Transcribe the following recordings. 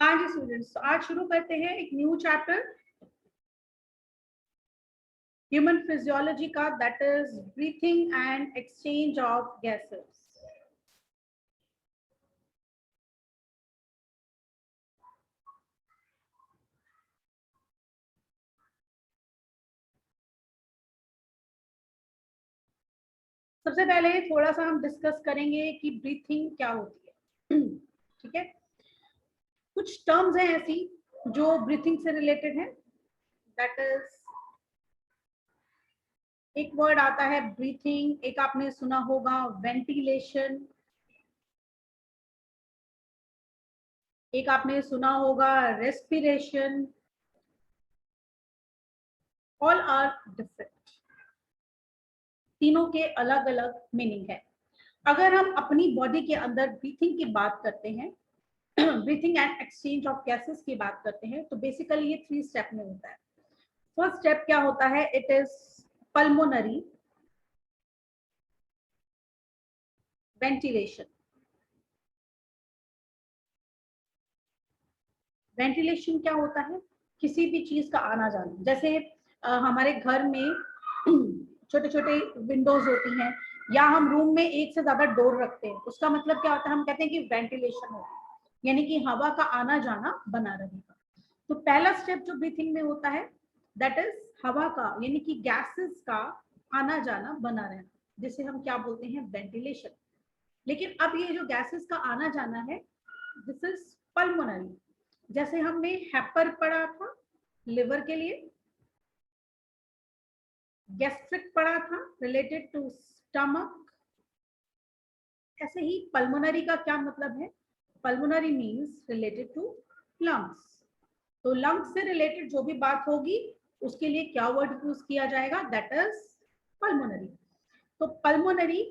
हाँ जी स्टूडेंट्स, आज शुरू करते हैं एक न्यू चैप्टर ह्यूमन फिजियोलॉजी का, that is breathing and exchange of gases. सबसे पहले थोड़ा सा हम डिस्कस करेंगे कि ब्रीथिंग क्या होती है। ठीक है, कुछ टर्म्स हैं ऐसी जो ब्रीथिंग से रिलेटेड है। दैट इज, एक वर्ड आता है ब्रीथिंग, एक आपने सुना होगा वेंटिलेशन, एक आपने सुना होगा रेस्पिरेशन। ऑल आर डिफरेंट, तीनों के अलग अलग मीनिंग है। अगर हम अपनी बॉडी के अंदर ब्रीथिंग की बात करते हैं, breathing and exchange of gases की बात करते हैं, तो बेसिकली ये 3 स्टेप में होता है। फर्स्ट स्टेप क्या होता है? It is pulmonary ventilation. Ventilation क्या होता है? किसी भी चीज का आना जाना, जैसे हमारे घर में छोटे छोटे विंडोज होती हैं, या हम रूम में एक से ज्यादा डोर रखते हैं, उसका मतलब क्या होता है? हम कहते हैं कि वेंटिलेशन होगा, यानी कि हवा का आना जाना बना रहेगा। तो पहला स्टेप जो ब्रीथिंग में होता है, दैट इज हवा का, यानी कि गैसेस का आना जाना बना रहना, जिसे हम क्या बोलते हैं? वेंटिलेशन। लेकिन अब ये जो गैसेस का आना जाना है, दिस इज पल्मोनरी। जैसे हमने हेपर पढ़ा था लिवर के लिए, गैस्ट्रिक पढ़ा था रिलेटेड टू स्टमक, ऐसे ही पल्मोनरी का क्या मतलब है? Pulmonary means related to lungs. तो लंग्स से रिलेटेड जो भी बात होगी उसके लिए क्या वर्ड यूज किया जाएगा? That is pulmonary. तो पल्मोनरी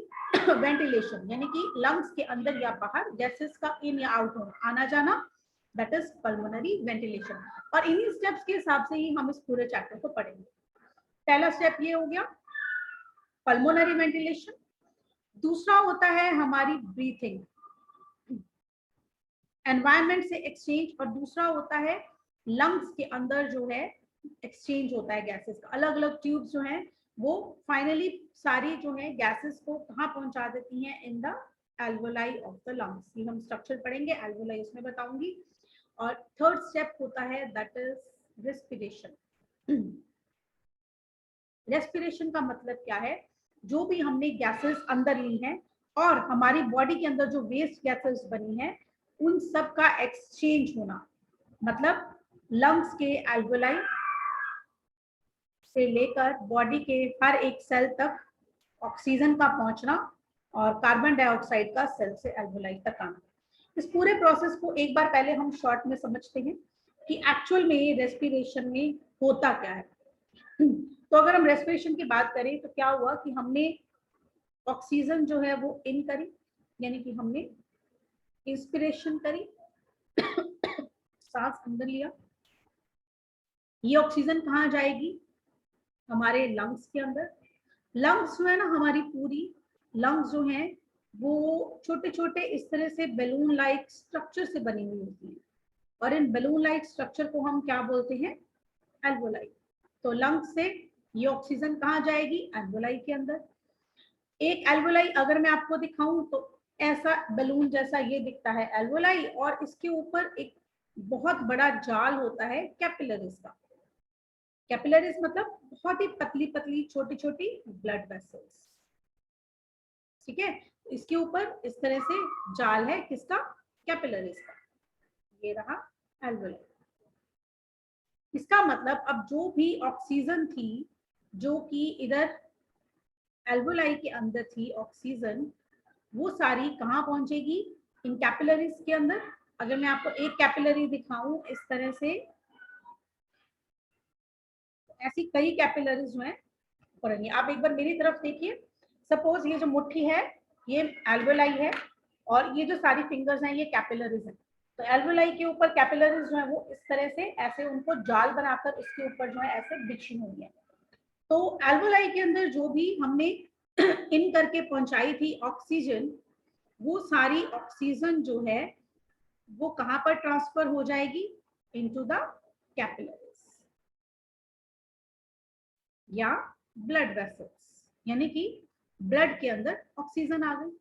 वेंटिलेशन, यानी कि लंग्स के अंदर या बाहर गैसेस का इन या आउट होना, आना जाना, दैट इज पल्मोनरी वेंटिलेशन। और इन्हीं स्टेप्स के हिसाब से ही हम इस पूरे चैप्टर को पढ़ेंगे। पहला स्टेप ये हो गया पल्मोनरी वेंटिलेशन। दूसरा होता है हमारी ब्रीथिंग, एनवायरमेंट से एक्सचेंज, और दूसरा होता है लंग्स के अंदर जो है एक्सचेंज होता है गैसेस का। अलग अलग ट्यूब्स जो हैं वो फाइनली सारी जो है गैसेस को कहाँ पहुंचा देती हैं? In the alveoli of the lungs. ये हम स्ट्रक्चर पढ़ेंगे, एल्वोलाई उसमें बताऊंगी। और थर्ड स्टेप होता है दैट इज रेस्पिरेशन। रेस्पिरेशन का मतलब क्या है? जो भी हमने गैसेस अंदर ली हैं और हमारी बॉडी के अंदर जो वेस्ट गैसेस बनी है, उन सब का एक्सचेंज होना, मतलब लंग्स के एल्वोलाई से लेकर बॉडी के हर एक सेल तक ऑक्सीजन का पहुंचना और कार्बन डाइऑक्साइड का सेल से एल्वोलाई तक आना। इस पूरे प्रोसेस को एक बार पहले हम शॉर्ट में समझते हैं कि एक्चुअल में रेस्पिरेशन में होता क्या है। तो अगर हम रेस्पिरेशन की बात करें तो क्या हुआ कि हमने ऑक्सीजन जो है वो इन करी, यानी कि हमने इंस्पिरेशन करी, सांस अंदर लिया। ये ऑक्सीजन कहाँ जाएगी? हमारे लंग्स के अंदर। लंग्स जो है ना, हमारी पूरी लंग्स जो है वो छोटे छोटे इस तरह से बैलून लाइक स्ट्रक्चर से बनी हुई होती है, और इन बैलून लाइक स्ट्रक्चर को हम क्या बोलते हैं? एल्वोलाई। तो लंग्स से ये ऑक्सीजन कहाँ जाएगी? एल्वोलाई के अंदर। एक एल्वोलाई अगर मैं आपको दिखाऊं तो ऐसा बैलून जैसा ये दिखता है एल्वोलाई, और इसके ऊपर एक बहुत बड़ा जाल होता है कैपिलरीज का। कैपिलरीज मतलब बहुत ही पतली पतली छोटी छोटी ब्लड वेसल्स। ठीक है, इसके ऊपर इस तरह से जाल है, किसका? कैपिलरीज का। ये रहा एल्वोलाई। इसका मतलब अब जो भी ऑक्सीजन थी जो कि इधर एल्वोलाई के अंदर थी ऑक्सीजन, वो सारी कहाँ पहुंचेगी? इन कैपिलरीज के अंदर। अगर मैं आपको एक कैपिलरी दिखाऊं इस तरह से, ऐसी कई कैपिलरीज जो है पड़ेंगी। आप एक बार मेरी तरफ देखिए। सपोज ये जो मुट्ठी है ये एल्वोलाई है, और ये जो सारी फिंगर्स हैं ये कैपिलरीज है। तो एल्वोलाई के ऊपर कैपिलरीज जो है वो इस तरह से ऐसे उनको जाल बनाकर उसके ऊपर जो है ऐसे बिछी हुई है। तो एल्वोलाई के अंदर जो भी हमने इन करके पहुंचाई थी ऑक्सीजन, वो सारी ऑक्सीजन जो है वो कहां पर ट्रांसफर हो जाएगी, इनटू द कैपिलरीज या ब्लड वेसल्स, यानी कि ब्लड के अंदर ऑक्सीजन आ गई।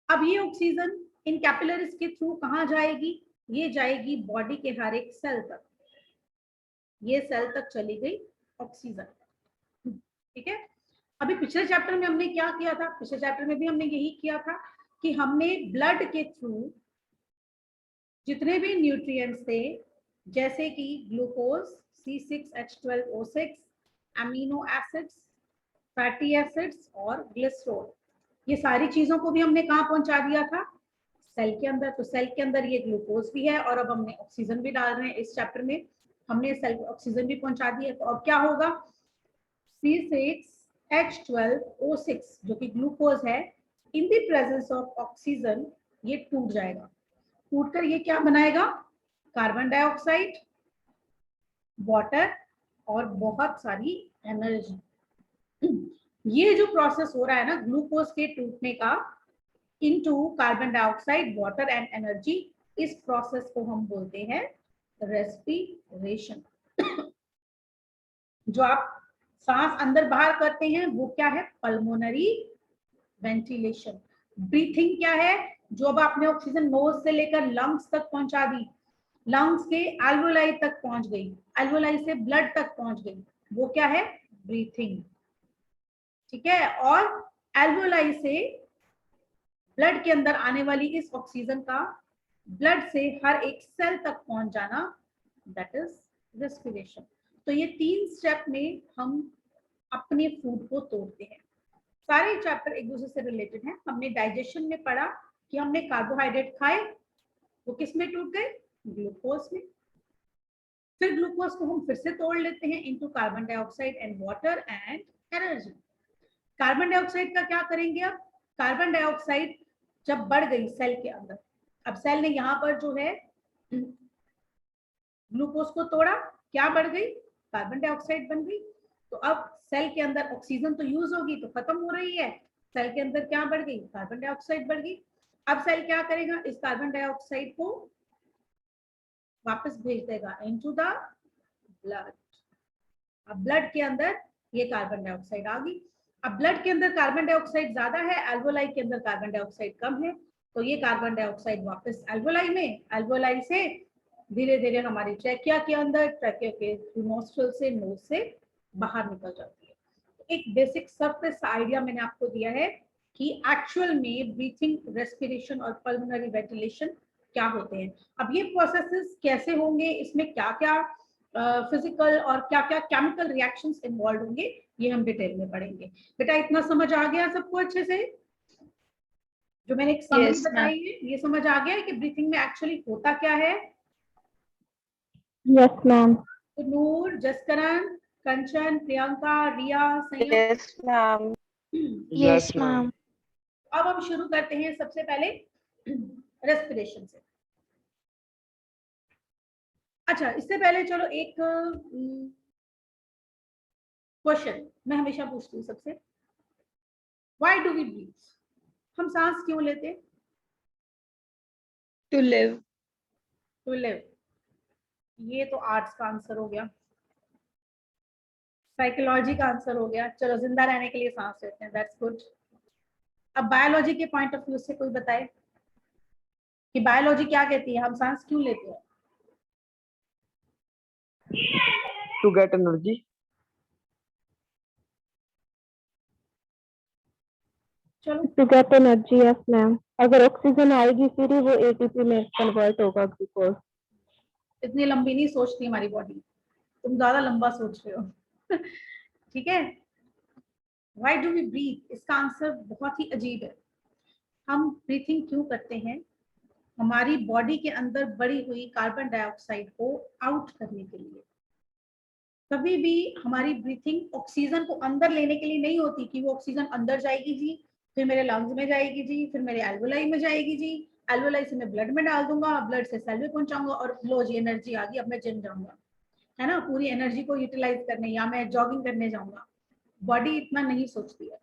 अब ये ऑक्सीजन इन कैपिलरीज के थ्रू कहां जाएगी, ये जाएगी बॉडी के हर एक सेल तक, ये सेल तक चली गई ऑक्सीजन। ठीक है, अभी पिछले चैप्टर में हमने क्या किया था, पिछले चैप्टर में भी हमने यही किया था कि हमने ब्लड के थ्रू जितने भी न्यूट्रिएंट्स थे, जैसे कि glucose, C6H12O6, amino acids, fatty acids और ग्लिसरॉल, ये सारी चीजों को भी हमने कहाँ पहुंचा दिया था, सेल के अंदर। तो सेल के अंदर ये ग्लूकोज भी है और अब हमने ऑक्सीजन भी डाल रहे हैं। इस चैप्टर में हमने सेल को ऑक्सीजन भी पहुंचा दी है। तो अब क्या होगा, C6H12O6 जो कि ग्लूकोज है, in the presence of oxygen ये टूट जाएगा। टूटकर ये क्या बनाएगा, कार्बन डाइऑक्साइड, वाटर और बहुत सारी एनर्जी। ये जो प्रोसेस हो रहा है ना ग्लूकोज के टूटने का into carbon dioxide, water and energy, इस प्रोसेस को हम बोलते हैं रेस्पिरेशन। जो आप सांस अंदर बाहर करते हैं वो क्या है, पल्मोनरी वेंटिलेशन। ब्रीथिंग क्या है, जो अब आपने ऑक्सीजन नोज से लेकर लंग्स तक पहुंचा दी, लंग्स के एल्वोलाई तक पहुंच गई, एल्वोलाई से ब्लड तक पहुंच गई, वो क्या है, ब्रीथिंग। ठीक है, और एल्वोलाई से ब्लड के अंदर आने वाली इस ऑक्सीजन का ब्लड से हर एक सेल तक पहुंच जाना, दैट इज रेस्पिरेशन। तो ये 3 स्टेप में हम अपने फूड को तोड़ते हैं। सारे चैप्टर एक दूसरे से रिलेटेड हैं। हमने डाइजेशन में पढ़ा कि हमने कार्बोहाइड्रेट खाए, वो किस में टूट गए, ग्लूकोज में। फिर ग्लूकोज को हम फिर से तोड़ लेते हैं into carbon dioxide and water and energy. Carbon dioxide का क्या करेंगे, अब कार्बन डाइऑक्साइड जब बढ़ गई सेल के अंदर, अब सेल ने यहाँ पर जो है ग्लूकोज को तोड़ा, क्या बढ़ गई, कार्बन डाइऑक्साइड बन गई। तो अब सेल के अंदर ऑक्सीजन तो यूज होगी तो खत्म हो रही है, सेल के अंदर क्या बढ़ गई, कार्बन डाइऑक्साइड बढ़ गई। अब सेल क्या करेगा, इस कार्बन डाइऑक्साइड को वापस भेज देगा इनटू द ब्लड। अब ब्लड के अंदर ये कार्बन डाइऑक्साइड आ गई। अब ब्लड के अंदर कार्बन डाइऑक्साइड ज्यादा है, एल्वोलाई के अंदर कार्बन डाइऑक्साइड कम है, तो ये कार्बन डाइऑक्साइड वापस एल्वोलाई में, एल्वोलाई से धीरे धीरे हमारी ट्रैकिया के अंदर, ट्रैकिया के नोस्ट्रल से, नोज से बाहर निकल जाती है। एक बेसिक सरफेस आइडिया मैंने आपको दिया है कि एक्चुअल में ब्रीथिंग, रेस्पिरेशन और पल्मोनरी वेंटिलेशन क्या होते हैं। अब ये प्रोसेसेस कैसे होंगे, इसमें क्या क्या फिजिकल और क्या क्या केमिकल रिएक्शंस इन्वॉल्व होंगे, ये हम डिटेल में पढ़ेंगे। बेटा इतना समझ आ गया सबको अच्छे से, जो मैंने एक समरी बताई है ये समझ आ गया है कि ब्रीथिंग में एक्चुअली होता क्या है। Yes ma'am. तो नूर, जसकरण, कंचन, प्रियंका, रिया, संयम। Yes ma'am. Yes ma'am. अब हम शुरू करते हैं सबसे पहले रेस्पिरेशन से। अच्छा, इससे पहले चलो एक क्वेश्चन मैं हमेशा पूछती हूँ सबसे, व्हाई डू वी ब्रीथ, हम सांस क्यों लेते हैं, टू लिव। टू लिव, ये तो आर्ट्स का आंसर हो गया, साइकोलॉजी का आंसर हो गया, चलो जिंदा रहने के लिए सांस लेते हैं, दैट्स गुड। अब बायोलॉजी के पॉइंट ऑफ व्यू से कोई बताए कि बायोलॉजी क्या कहती है, हम सांस क्यों लेते हैं। To get energy. चलो, to get energy, yes ma'am. अगर ऑक्सीजन आएगी फिर ही वो एटीपी में कन्वर्ट होगा ग्लूकोज। इतनी लंबी नहीं सोचती हमारी बॉडी, तुम ज्यादा लंबा सोच रहे हो। ठीक है, व्हाई डू वी ब्रीथ, इसका आंसर बहुत ही अजीब है। हम ब्रीथिंग क्यों करते हैं, हमारी बॉडी के अंदर बढ़ी हुई कार्बन डाइऑक्साइड को आउट करने के लिए। कभी भी हमारी ब्रीथिंग ऑक्सीजन को अंदर लेने के लिए नहीं होती कि वो ऑक्सीजन अंदर जाएगी जी, फिर मेरे लंग्स में जाएगी जी, फिर मेरे एल्वोलाई में जाएगी जी, एल्वोलाई से मैं ब्लड में डाल दूंगा, ब्लड से सेल में पहुंचाऊंगा और लो जी एनर्जी आ गई, अब मैं जिम जाऊंगा, है ना, पूरी एनर्जी को यूटिलाइज करने, या मैं जॉगिंग करने जाऊंगा। बॉडी इतना नहीं सोचती है।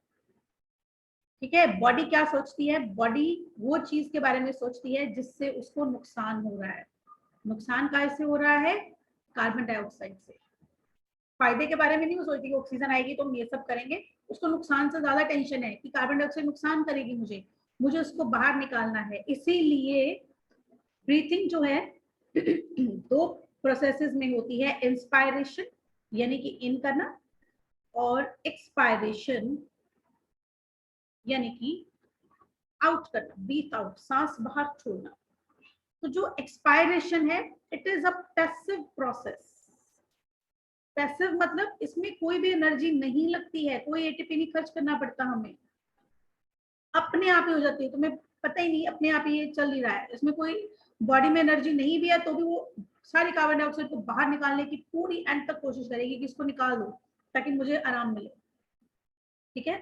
ठीक है, बॉडी क्या सोचती है, बॉडी वो चीज के बारे में सोचती है जिससे उसको नुकसान हो रहा है। नुकसान कैसे हो रहा है, कार्बन डाइऑक्साइड से। फायदे के बारे में नहीं वो सोचती कि ऑक्सीजन आएगी तो हम ये सब करेंगे, उसको नुकसान से ज्यादा टेंशन है कि कार्बन डाइऑक्साइड नुकसान करेगी मुझे, मुझे उसको बाहर निकालना है। इसीलिए ब्रीथिंग जो है दो प्रोसेसेस में होती है, इंस्पायरेशन यानी कि इन करना और एक्सपायरेशन यानी कि आउट करना, ब्रीथ आउट, सांस बाहर छोड़ना। तो जो एक्सपायरेशन है it is a passive process. Passive मतलब इसमें कोई भी एनर्जी नहीं लगती है, कोई एटीपी नहीं खर्च करना पड़ता हमें, अपने आप ही हो जाती है, तुम्हें पता ही नहीं, अपने आप ही ये चल ही रहा है। इसमें कोई बॉडी में एनर्जी नहीं भी है तो भी वो सारी कार्बन डाइऑक्साइड को बाहर निकालने की पूरी एंड तक कोशिश करेगी कि इसको निकाल दो ताकि मुझे आराम मिले। ठीक है,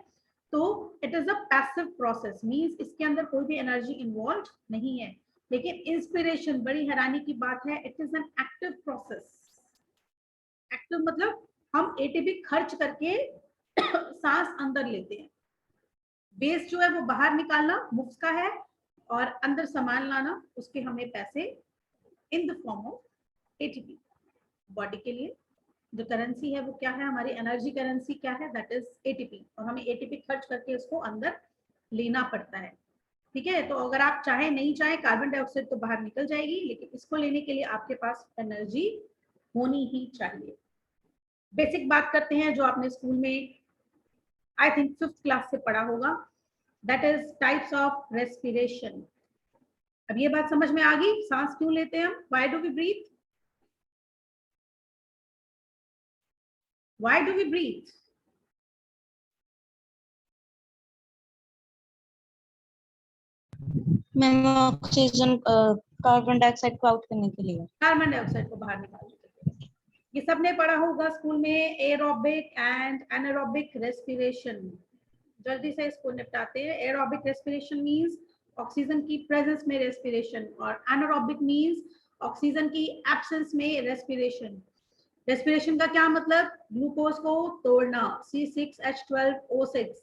तो it is a passive process, means इसके अंदर कोई भी एनर्जी इन्वॉल्व नहीं है। लेकिन इंस्पिरेशन, बड़ी हैरानी की बात है, it is an active process. Active मतलब हम एटीपी खर्च करके सांस अंदर लेते हैं, वेस्ट जो है वो बाहर निकालना मुफ्त का है और अंदर सामान लाना उसके हमें पैसे in the form of ATP. Body के लिए जो करेंसी है वो क्या है, हमारी एनर्जी करेंसी क्या है, दैट इज एटीपी, और हमें एटीपी खर्च करके उसको अंदर लेना पड़ता है। ठीक है, तो अगर आप चाहे नहीं चाहे कार्बन डाइऑक्साइड तो बाहर निकल जाएगी, लेकिन इसको लेने के लिए आपके पास एनर्जी होनी ही चाहिए। बेसिक बात करते हैं जो आपने स्कूल में आई थिंक 5th क्लास से पढ़ा होगा, that is types of respiration. अब ये बात समझ में आ गई, सांस क्यों लेते हैं हम, why do we breathe, why do we breathe. Ma'am oxygen carbon dioxide को आउट करने के लिए, कार्बन डाइऑक्साइड को बाहर निकालने के लिए। ये सबने पढ़ा होगा स्कूल में, एरोबिक एंड एनारोबिक रेस्पिरेशन। जल्दी से इसको निपटाते हैं। एरोबिक रेस्पिरेशन मींस ऑक्सीजन की प्रेजेंस में रेस्पिरेशन, और एनारोबिक मींस ऑक्सीजन की एब्सेंस में रेस्पिरेशन। रेस्पिरेशन का क्या मतलब, ग्लूकोज को तोड़ना, C6H12O6,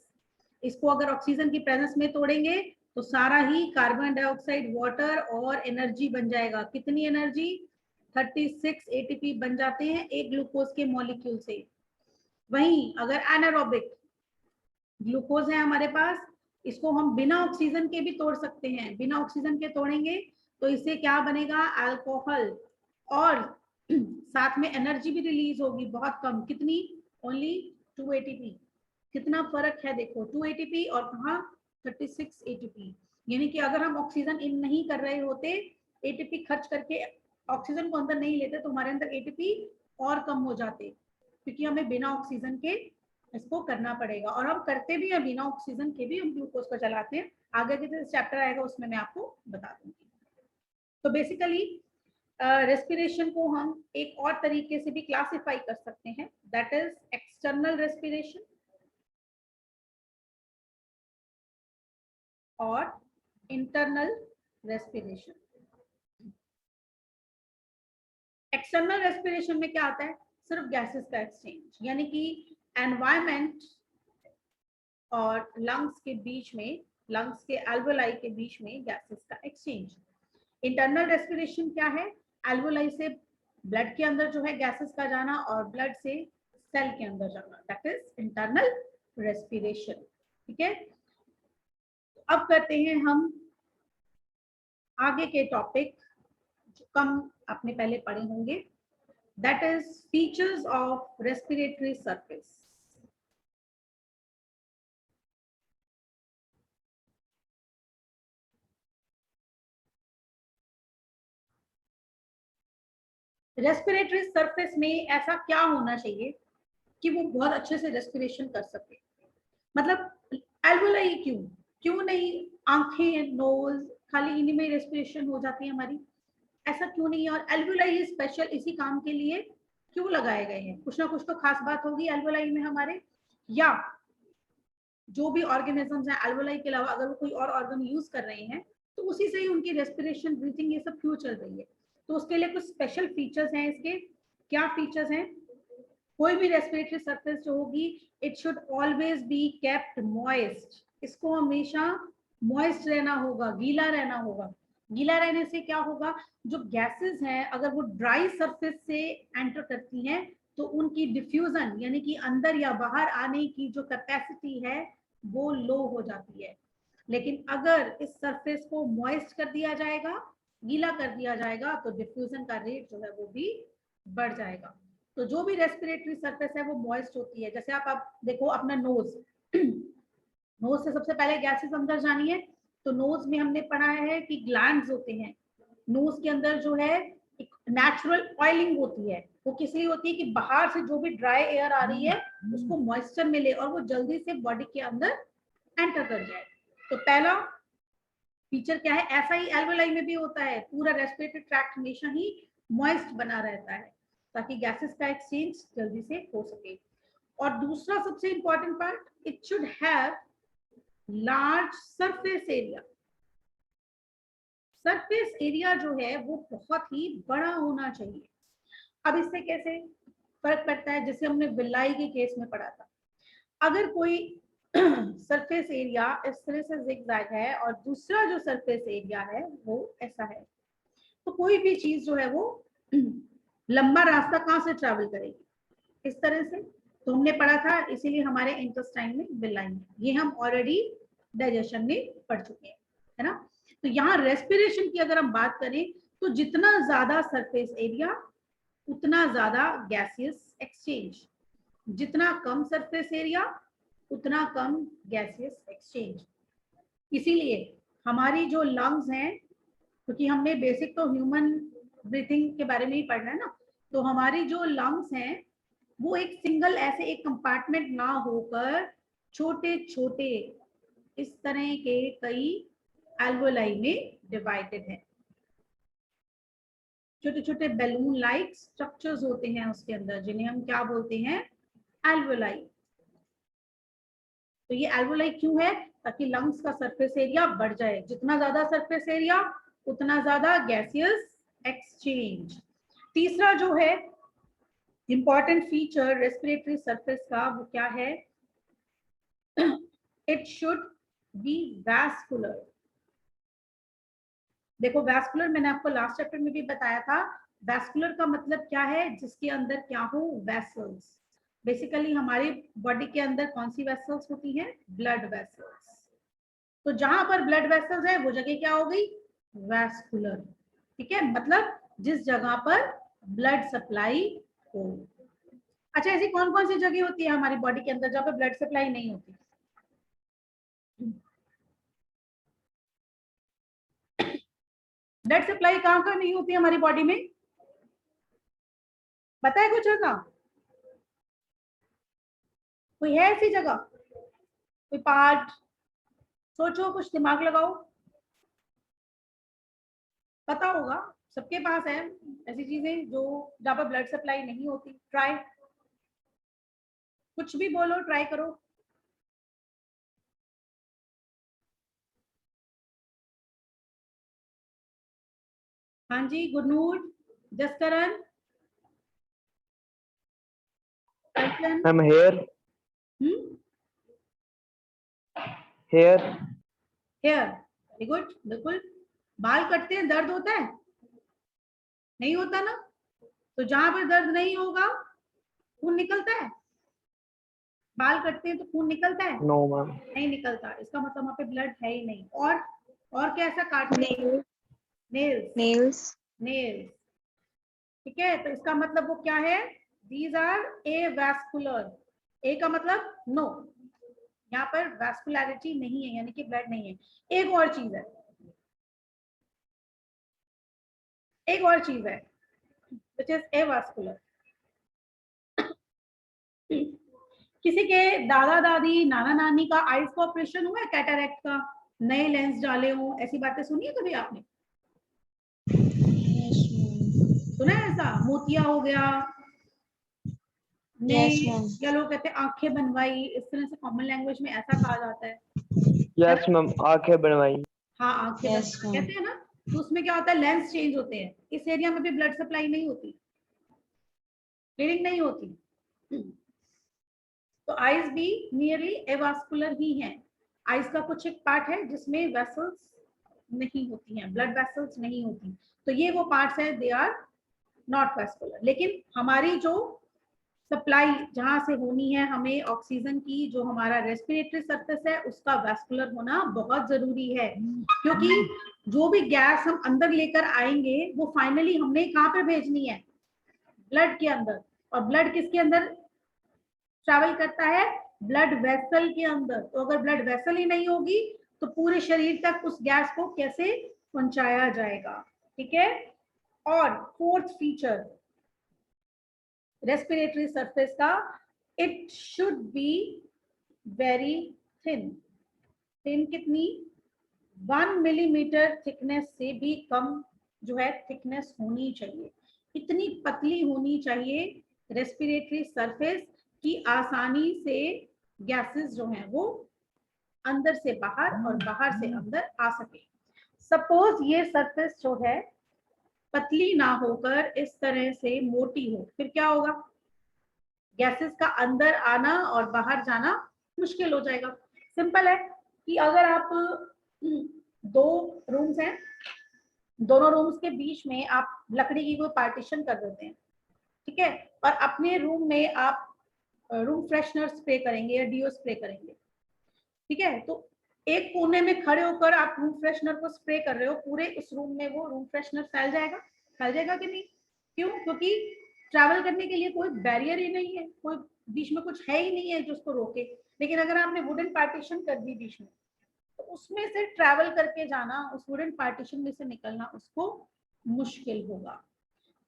इसको अगर ऑक्सीजन की प्रेजेंस में तोड़ेंगे तो सारा ही कार्बन डाइऑक्साइड, वाटर और एनर्जी बन जाएगा। कितनी एनर्जी, 36 एटीपी बन जाते हैं एक ग्लूकोज के मॉलिक्यूल से। वहीं अगर एनारोबिक, ग्लूकोज है हमारे पास, इसको हम बिना ऑक्सीजन के भी तोड़ सकते हैं, बिना ऑक्सीजन के तोड़ेंगे तो इससे क्या बनेगा, अल्कोहल, और साथ में एनर्जी भी रिलीज होगी बहुत कम, कितनी, ओनली 2 एटीपी। कितना फर्क है देखो, 2 एटीपी और कहाँ 36 एटीपी। यानी कि अगर हम ऑक्सीजन इन नहीं कर रहे होते, एटीपी खर्च करके ऑक्सीजन को अंदर नहीं लेते, तो हमारे अंदर एटीपी और कम हो जाते, क्योंकि हमें बिना ऑक्सीजन के इसको करना पड़ेगा। और हम करते भी हैं बिना ऑक्सीजन के भी, हम ग्लूकोज को चलाते हैं। आगे के जो चैप्टर आएगा उसमें मैं आपको बता दूंगी। तो बेसिकली रेस्पिरेशन को हम एक और तरीके से भी क्लासिफाई कर सकते हैं, दैट इज एक्सटर्नल रेस्पिरेशन और इंटरनल रेस्पिरेशन। एक्सटर्नल रेस्पिरेशन में क्या आता है, सिर्फ गैसेस का एक्सचेंज, यानी कि एनवायरमेंट और लंग्स के बीच में, लंग्स के एल्वोलाई के बीच में गैसेस का एक्सचेंज। इंटरनल रेस्पिरेशन क्या है, एल्वोलाई से ब्लड के अंदर जो है गैसेस का जाना और ब्लड से सेल के अंदर जाना, दैट इज इंटरनल रेस्पिरेशन। ठीक है, अब करते हैं हम आगे के टॉपिक जो कम आपने पहले पढ़े होंगे, that is features of respiratory surface. Respiratory surface में ऐसा क्या होना चाहिए कि वो बहुत अच्छे से रेस्पिरेशन कर सके, मतलब एल्वोलाई क्यों, क्यों नहीं आंखें, नोज, खाली इन्हीं में रेस्पिरेशन हो जाती है हमारी, ऐसा क्यों नहीं है। और एल्वोलाई स्पेशल इसी काम के लिए क्यों लगाए गए हैं, कुछ ना कुछ तो खास बात होगी एल्वोलाई में हमारे, या जो भी ऑर्गेनिजम्स हैं एल्वोलाई के अलावा अगर वो कोई और ऑर्गन यूज कर रहे हैं तो उसी से ही उनकी रेस्पिरेशन, ब्रीथिंग ये सब क्यों चल रही है। तो उसके लिए कुछ स्पेशल फीचर्स हैं इसके। क्या फीचर्स हैं, कोई भी रेस्पिरेटरी सरफेस जो होगी it should always be kept moist, इसको हमेशा मॉइस्ट रहना होगा, गीला रहना होगा। गीला रहने से क्या होगा, जो गैसेस हैं अगर वो ड्राई सरफेस से एंटर करती हैं तो उनकी डिफ्यूजन यानी कि अंदर या बाहर आने की जो कैपेसिटी है वो लो हो जाती है। लेकिन अगर इस सरफेस को मॉइस्ट कर दिया जाएगा, गीला कर दिया जाएगा, तो डिफ्यूजन का रेट जो है वो भी बढ़ जाएगा। तो जो भी रेस्पिरेटरी सरफेस है वो मॉइस्ट होती है। जैसे आप देखो अपना नोज, नोज से सबसे पहले गैसेस अंदर जानी है, तो नोज में हमने पढ़ा है कि ग्लैंड्स होते हैं। नोज के अंदर जो है एक नेचुरल ऑयलिंग होती है, वो किस लिए होती है कि बाहर से जो भी ड्राई एयर आ रही है उसको मॉइस्चर मिले और वो जल्दी से बॉडी के अंदर एंटर कर जाए। तो पहला फीचर क्या है, ऐसा ही एल्वेलाई में भी होता है, पूरा रेस्पिरेटरी ट्रैक्ट हमेशा ही मॉइस्ट बना रहता है ताकि गैसेस का एक्सचेंज जल्दी से हो सके। और दूसरा सबसे important part, it should have large surface area. Surface area जो है वो बहुत ही बड़ा होना चाहिए। अब इससे कैसे फर्क पड़ता है, जैसे हमने बिल्लाई के केस में पढ़ा था, अगर कोई सरफेस एरिया इस तरह से जिगजैग है और दूसरा जो सरफेस एरिया है वो ऐसा है, तो कोई भी चीज जो है वो लंबा रास्ता कहाँ से ट्रैवल करेगी, इस तरह से। तो हमने पढ़ा था, इसीलिए हमारे इंटेस्टाइन में बिल्लाई है, ये हम ऑलरेडी डाइजेशन में पढ़ चुके हैं, है ना। तो यहाँ रेस्पिरेशन की अगर हम बात करें तो जितना ज्यादा सरफेस एरिया उतना ज्यादा गैसियस एक्सचेंज, जितना कम सरफेस एरिया उतना कम गैसियस एक्सचेंज। इसीलिए हमारी जो लंग्स हैं, क्योंकि हमने बेसिक तो ह्यूमन ब्रीथिंग के बारे में ही पढ़ना है ना, तो हमारी जो लंग्स हैं वो एक सिंगल ऐसे एक कंपार्टमेंट ना होकर छोटे छोटे इस तरह के कई एल्वोलाई में डिवाइडेड है। छोटे छोटे बैलून लाइक स्ट्रक्चर्स होते हैं उसके अंदर, जिन्हें हम क्या बोलते हैं, एल्वोलाई। तो ये एल्वोलाई क्यों है, ताकि लंग्स का सरफेस एरिया बढ़ जाए, जितना ज्यादा सरफेस एरिया उतना ज्यादा गैसियस एक्सचेंज। तीसरा जो है इंपॉर्टेंट फीचर रेस्पिरेटरी सरफेस का, वो क्या है, इट शुड बी वैस्कुलर। देखो वैस्कुलर मैंने आपको लास्ट चैप्टर में भी बताया था, वैस्कुलर का मतलब क्या है, जिसके अंदर क्या हो, वेसल्स। बेसिकली हमारी बॉडी के अंदर कौन सी वेसल्स होती हैं, ब्लड वेसल्स। तो जहां पर ब्लड वेसल्स है वो जगह क्या हो गई, वैस्कुलर। ठीक है, मतलब जिस जगह पर ब्लड सप्लाई हो। अच्छा, ऐसी कौन कौन सी जगह होती है हमारी बॉडी के अंदर जहाँ पे ब्लड सप्लाई नहीं होती, ब्लड सप्लाई कहाँ कहाँ नहीं होती हमारी बॉडी में, पता है कुछ ऐसा, कोई है ऐसी जगह, कोई पार्ट, सोचो, कुछ दिमाग लगाओ, पता होगा सबके पास है ऐसी चीजें जो जहाँ पर ब्लड सप्लाई नहीं होती। ट्राई, कुछ भी बोलो, ट्राई करो। हाँ जी, Gurnoor, Jaskaran, ma'am here, here, here, very good, बिल्कुल। बाल कटते हैं, दर्द होता है, नहीं होता ना, तो जहां पर दर्द नहीं होगा खून निकलता है, बाल कटते हैं तो खून निकलता है, नो मैम, नहीं निकलता, इसका मतलब वहां पे ब्लड है ही नहीं। और कैसा काटते हैं, नेल्स, Nails. नेल्स। ठीक है, तो इसका मतलब वो क्या है, दीज आर ए वैस्कुलर। ए का मतलब नो, यहाँ पर वैस्कुलैरिटी नहीं है, यानी कि ब्लड नहीं है। एक और चीज है, एक और चीज है which is avascular। किसी के दादा दादी नाना नानी का आईज का ऑपरेशन हुआ है, कैटरैक्ट का, नए लेंस डाले हो, ऐसी बातें सुनी है कभी आपने, Yes, ma'am. सुना है ऐसा, मोतिया हो गया, नए, Yes, ma'am. या लोग कहते हैं आंखें बनवाई, इस तरह से कॉमन लैंग्वेज में ऐसा कहा जाता है। यस मैम, आंखें बनवाई। हाँ, आंखें Yes, बनवाई ma'am. कहते हैं ना, तो उसमें क्या होता है, लेंस चेंज होते हैं, इस एरिया में भी ब्लड सप्लाई नहीं होती, क्लीनिंग नहीं होती। तो आईज भी नियरली एवास्कुलर ही हैं। आइस का कुछ एक पार्ट है जिसमें वेसल्स नहीं होती हैं, ब्लड वेसल्स नहीं होती, तो ये वो पार्ट्स है, दे आर नॉट वैस्कुलर। लेकिन हमारी जो सप्लाई जहां से होनी है हमें ऑक्सीजन की, जो हमारा रेस्पिरेटरी सरफेस है उसका वैस्कुलर होना बहुत जरूरी है, क्योंकि जो भी गैस हम अंदर लेकर आएंगे वो फाइनली हमने कहाँ पे भेजनी है, ब्लड के अंदर। और ब्लड किसके अंदर ट्रैवल करता है, ब्लड वेसल के अंदर। तो अगर ब्लड वेसल ही नहीं होगी तो पूरे शरीर तक उस गैस को कैसे पहुंचाया जाएगा, ठीक है। और फोर्थ फीचर रेस्पिरेटरी सरफेस का, it should be very thin. Thin कितनी, 1 मिलीमीटर थिकनेस से भी कम जो है थिकनेस होनी चाहिए, इतनी पतली होनी चाहिए रेस्पिरेटरी सरफेस कि आसानी से गैसेस जो हैं वो अंदर से बाहर और बाहर से अंदर आ सके। सपोज ये सरफेस जो है पतली ना होकर इस तरह से मोटी हो, फिर क्या होगा, गैसेस का अंदर आना और बाहर जाना मुश्किल हो जाएगा। सिंपल है कि अगर आप 2 रूम्स हैं, दोनों रूम्स के बीच में आप लकड़ी की कोई पार्टीशन कर देते हैं, ठीक है, और अपने रूम में आप रूम फ्रेशनर स्प्रे करेंगे या डीओ स्प्रे करेंगे, ठीक है। तो एक कोने में खड़े होकर आप रूम फ्रेशनर को स्प्रे कर रहे हो, पूरे इस रूम में वो रूम फ्रेशनर फैल जाएगा कि नहीं, क्यों, क्योंकि ट्रैवल करने के लिए कोई बैरियर ही नहीं है, कोई बीच में कुछ है ही नहीं है जो उसको रोके। लेकिन अगर आपने वुडन पार्टीशन कर दी बीच में, तो उसमें से ट्रैवल करके जाना, उस वुडन पार्टीशन में से निकलना उसको मुश्किल होगा।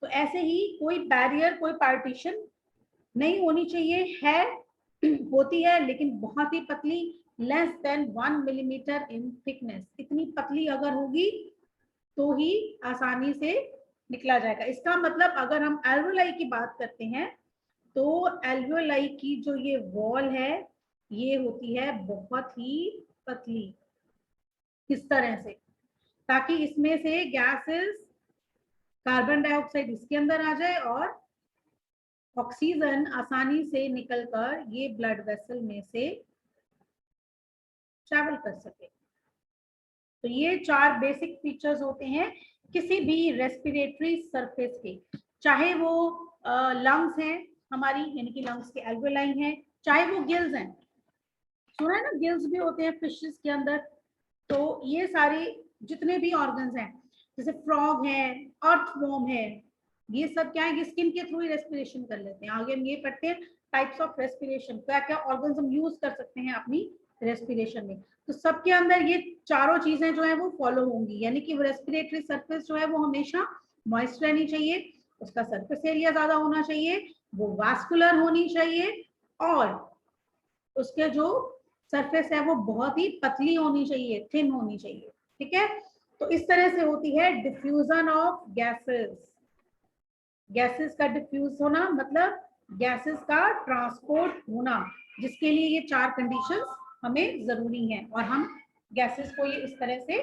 तो ऐसे ही कोई बैरियर, कोई पार्टीशन नहीं होनी चाहिए, है होती है लेकिन बहुत ही पतली, लेस देन 1 मिलीमीटर इन थिकनेस। इतनी पतली अगर होगी तो ही आसानी से निकला जाएगा। इसका मतलब अगर हम एल्वेओलाई की बात करते हैं तो एल्वेओलाई की जो ये वॉल है ये होती है बहुत ही पतली, इस तरह से, ताकि इसमें से गैसेस, कार्बन डाइऑक्साइड इसके अंदर आ जाए और ऑक्सीजन आसानी से निकलकर ये ब्लड वेसल में से ट्रैवल कर सके। तो ये 4 बेसिक फीचर्स होते हैं किसी भी रेस्पिरेटरी सरफेस के, चाहे वो लंग्स हैं हमारी, यानी कि लंग्स के एल्वेओलाई हैं, चाहे वो गिल्स हैं, सुना है ना गिल्स भी होते हैं फिशेस के अंदर। तो ये सारे जितने भी ऑर्गन्स हैं, जैसे फ्रॉग है, अर्थवॉर्म है, ये सब क्या है, स्किन के थ्रू ही रेस्पिरेशन कर लेते हैं। आगे हम ये पढ़ते हैं टाइप्स ऑफ रेस्पिरेशन, क्या क्या ऑर्गन्स हम यूज कर सकते हैं अपनी रेस्पिरेशन में। तो सबके अंदर ये चारों चीजें जो है वो फॉलो होंगी, यानी कि रेस्पिरेटरी सरफेस जो है वो हमेशा मॉइस्ट रहनी चाहिए, उसका सरफेस एरिया ज्यादा होना चाहिए, वो वास्कुलर होनी चाहिए, और उसके जो सरफेस है वो बहुत ही पतली होनी चाहिए, थिन होनी चाहिए, ठीक है। तो इस तरह से होती है डिफ्यूजन ऑफ गैसेस। गैसेस का डिफ्यूज होना मतलब गैसेस का ट्रांसपोर्ट होना, जिसके लिए ये 4 कंडीशंस हमें जरूरी हैं, और हम गैसेस को ये इस तरह से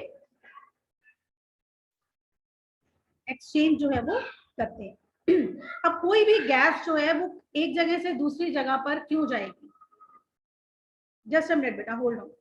एक्सचेंज जो है वो करते हैं। अब कोई भी गैस जो है वो एक जगह से दूसरी जगह पर क्यों जाएगी, जस्ट अ मिनट बेटा, होल्ड ऑन।